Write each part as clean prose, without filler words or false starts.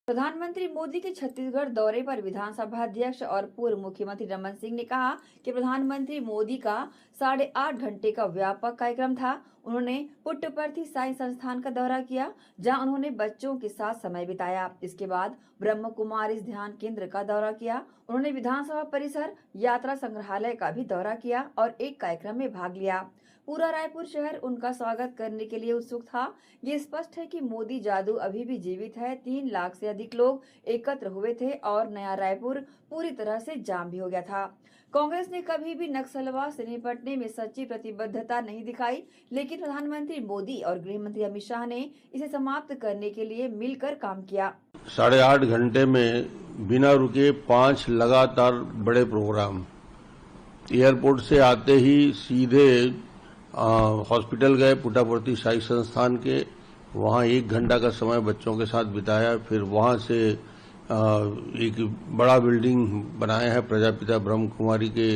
प्रधानमंत्री मोदी के छत्तीसगढ़ दौरे पर विधानसभा अध्यक्ष और पूर्व मुख्यमंत्री रमन सिंह ने कहा कि प्रधानमंत्री मोदी का 8.5 घंटे का व्यापक कार्यक्रम था। उन्होंने पुट्टपर्थी साई संस्थान का दौरा किया, जहां उन्होंने बच्चों के साथ समय बिताया। इसके बाद ब्रह्म कुमारी ध्यान केंद्र का दौरा किया। उन्होंने विधानसभा परिसर, यात्रा संग्रहालय का भी दौरा किया और एक कार्यक्रम में भाग लिया। पूरा रायपुर शहर उनका स्वागत करने के लिए उत्सुक था। ये स्पष्ट है कि मोदी जादू अभी भी जीवित है। 3 लाख से अधिक लोग एकत्र हुए थे और नया रायपुर पूरी तरह से जाम भी हो गया था। कांग्रेस ने कभी भी नक्सलवाद से निपटने में सच्ची प्रतिबद्धता नहीं दिखाई, लेकिन प्रधानमंत्री मोदी और गृह मंत्री अमित शाह ने इसे समाप्त करने के लिए मिलकर काम किया। 8.5 घंटे में बिना रुके 5 लगातार बड़े प्रोग्राम। एयरपोर्ट से आते ही सीधे हॉस्पिटल गए, पुट्टपर्थी साई संस्थान के, वहां 1 घंटा का समय बच्चों के साथ बिताया। फिर वहां से एक बड़ा बिल्डिंग बनाया है प्रजापिता ब्रह्म कुमारी के,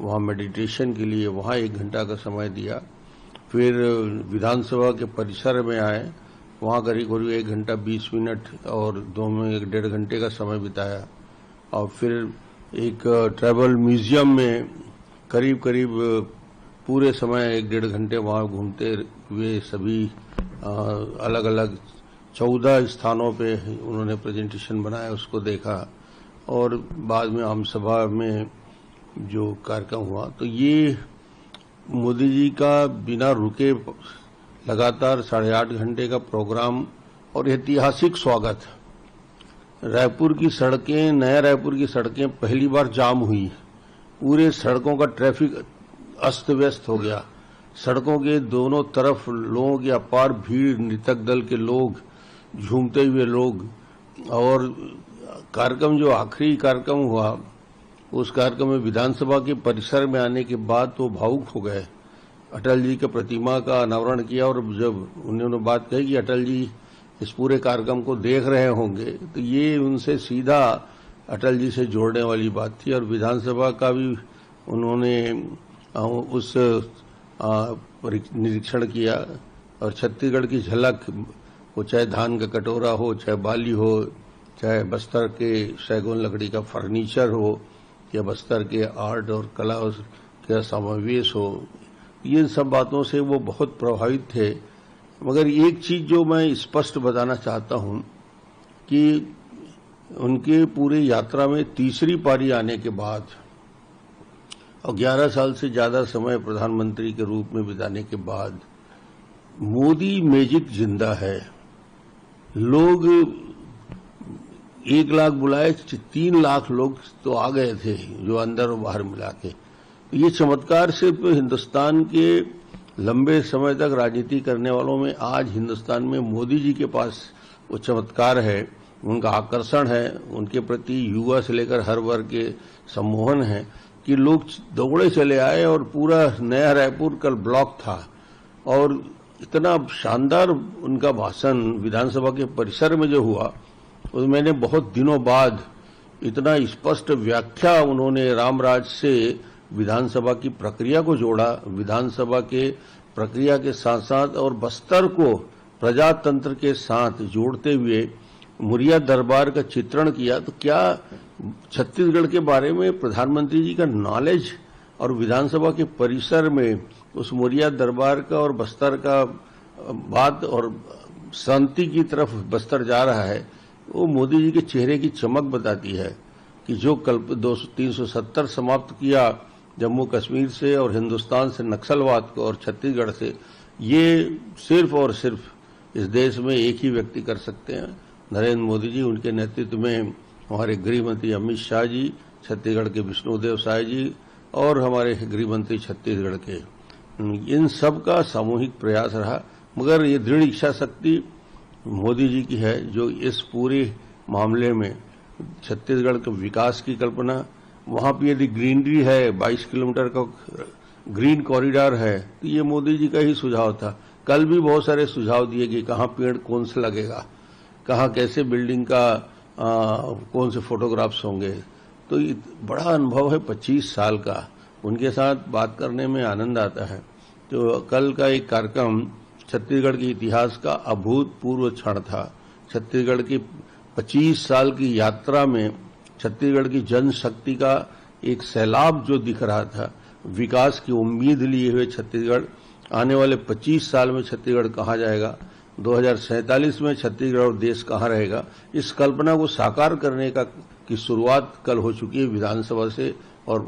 वहां मेडिटेशन के लिए वहां 1 घंटा का समय दिया। फिर विधानसभा के परिसर में आए, वहां करीब 1 घंटा 20 मिनट और 2 में 1.5 घंटे का समय बिताया। और फिर एक ट्रैवल म्यूजियम में करीब पूरे समय 1.5 घंटे वहां घूमते हुए सभी अलग अलग 14 स्थानों पे उन्होंने प्रेजेंटेशन बनाया, उसको देखा। और बाद में आम सभा में जो कार्यक्रम हुआ, तो ये मोदी जी का बिना रुके लगातार 8.5 घंटे का प्रोग्राम और ऐतिहासिक स्वागत। रायपुर की सड़कें, नया रायपुर की सड़कें पहली बार जाम हुई। पूरे सड़कों का ट्रैफिक अस्त व्यस्त हो गया। सड़कों के दोनों तरफ लोगों की अपार भीड़, नृतक दल के लोग, झूमते हुए लोग। और कार्यक्रम जो आखिरी कार्यक्रम हुआ, उस कार्यक्रम में विधानसभा के परिसर में आने के बाद तो भावुक हो गए। अटल जी के प्रतिमा का अनावरण किया और जब उन्होंने बात कही कि अटल जी इस पूरे कार्यक्रम को देख रहे होंगे, तो ये उनसे सीधा अटल जी से जोड़ने वाली बात थी। और विधानसभा का भी उन्होंने उस निरीक्षण किया। और छत्तीसगढ़ की झलक, वो चाहे धान का कटोरा हो, चाहे बाली हो, चाहे बस्तर के सैगुन लकड़ी का फर्नीचर हो, या बस्तर के आर्ट और कला का समावेश हो, ये सब बातों से वो बहुत प्रभावित थे। मगर एक चीज जो मैं स्पष्ट बताना चाहता हूं कि उनके पूरे यात्रा में तीसरी पारी आने के बाद और 11 साल से ज्यादा समय प्रधानमंत्री के रूप में बिताने के बाद मोदी मैजिक जिंदा है। लोग 1 लाख बुलाए, 3 लाख लोग तो आ गए थे, जो अंदर और बाहर मिला के। ये चमत्कार सिर्फ हिंदुस्तान के लंबे समय तक राजनीति करने वालों में, आज हिंदुस्तान में मोदी जी के पास वो चमत्कार है, उनका आकर्षण है, उनके प्रति युवा से लेकर हर वर्ग के सम्मोहन है कि लोग दौड़े चले आए। और पूरा नया रायपुर कल ब्लॉक था और इतना शानदार उनका भाषण विधानसभा के परिसर में जो हुआ, और मैंने बहुत दिनों बाद इतना स्पष्ट व्याख्या उन्होंने रामराज से विधानसभा की प्रक्रिया को जोड़ा, विधानसभा के प्रक्रिया के साथ साथ और बस्तर को प्रजातंत्र के साथ जोड़ते हुए मुरिया दरबार का चित्रण किया। तो क्या छत्तीसगढ़ के बारे में प्रधानमंत्री जी का नॉलेज और विधानसभा के परिसर में उस मुरिया दरबार का और बस्तर का बात और शांति की तरफ बस्तर जा रहा है, वो मोदी जी के चेहरे की चमक बताती है कि जो कल 370 समाप्त किया जम्मू कश्मीर से और हिंदुस्तान से नक्सलवाद को और छत्तीसगढ़ से, ये सिर्फ और सिर्फ इस देश में एक ही व्यक्ति कर सकते हैं, नरेंद्र मोदी जी। उनके नेतृत्व में हमारे गृह मंत्री अमित शाह जी, छत्तीसगढ़ के विष्णुदेव साय जी और हमारे गृह मंत्री छत्तीसगढ़ के, इन सब का सामूहिक प्रयास रहा। मगर ये दृढ़ इच्छा शक्ति मोदी जी की है, जो इस पूरे मामले में छत्तीसगढ़ के विकास की कल्पना, वहां पर यदि ग्रीनरी है, 22 किलोमीटर का ग्रीन कॉरिडोर है, तो ये मोदी जी का ही सुझाव था। कल भी बहुत सारे सुझाव दिए कि कहाँ पेड़ कौन सा लगेगा, कहाँ कैसे बिल्डिंग का कौन से फोटोग्राफ्स होंगे। तो बड़ा अनुभव है 25 साल का, उनके साथ बात करने में आनंद आता है। तो कल का एक कार्यक्रम छत्तीसगढ़ के इतिहास का अभूतपूर्व क्षण था। छत्तीसगढ़ की 25 साल की यात्रा में छत्तीसगढ़ की जनशक्ति का एक सैलाब जो दिख रहा था, विकास की उम्मीद लिए हुए छत्तीसगढ़, आने वाले 25 साल में छत्तीसगढ़ कहाँ जाएगा, 2047 में छत्तीसगढ़ और देश कहाँ रहेगा, इस कल्पना को साकार करने की शुरुआत कल हो चुकी है विधानसभा से और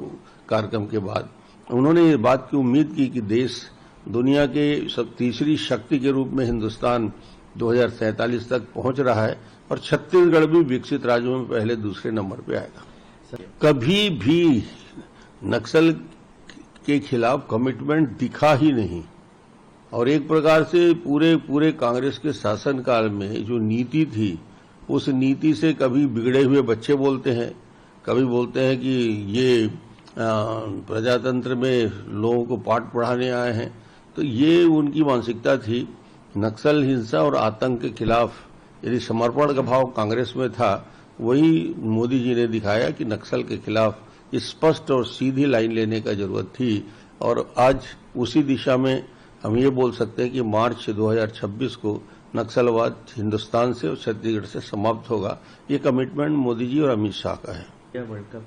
कार्यक्रम के बाद। उन्होंने ये बात की उम्मीद की कि देश दुनिया के तीसरी शक्ति के रूप में हिंदुस्तान 2047 तक पहुंच रहा है और छत्तीसगढ़ भी विकसित राज्यों में पहले दूसरे नंबर पे आएगा। कभी भी नक्सल के खिलाफ कमिटमेंट दिखा ही नहीं और एक प्रकार से पूरे कांग्रेस के शासनकाल में जो नीति थी, उस नीति से कभी बिगड़े हुए बच्चे बोलते हैं, कभी बोलते हैं कि ये प्रजातंत्र में लोगों को पाठ पढ़ाने आए हैं। तो ये उनकी मानसिकता थी। नक्सल हिंसा और आतंक के खिलाफ यदि समर्पण का भाव कांग्रेस में था, वही मोदी जी ने दिखाया कि नक्सल के खिलाफ स्पष्ट और सीधी लाइन लेने का जरूरत थी और आज उसी दिशा में हम ये बोल सकते हैं कि मार्च 2026 को नक्सलवाद हिंदुस्तान से और छत्तीसगढ़ से समाप्त होगा। ये कमिटमेंट मोदी जी और अमित शाह का है। World cup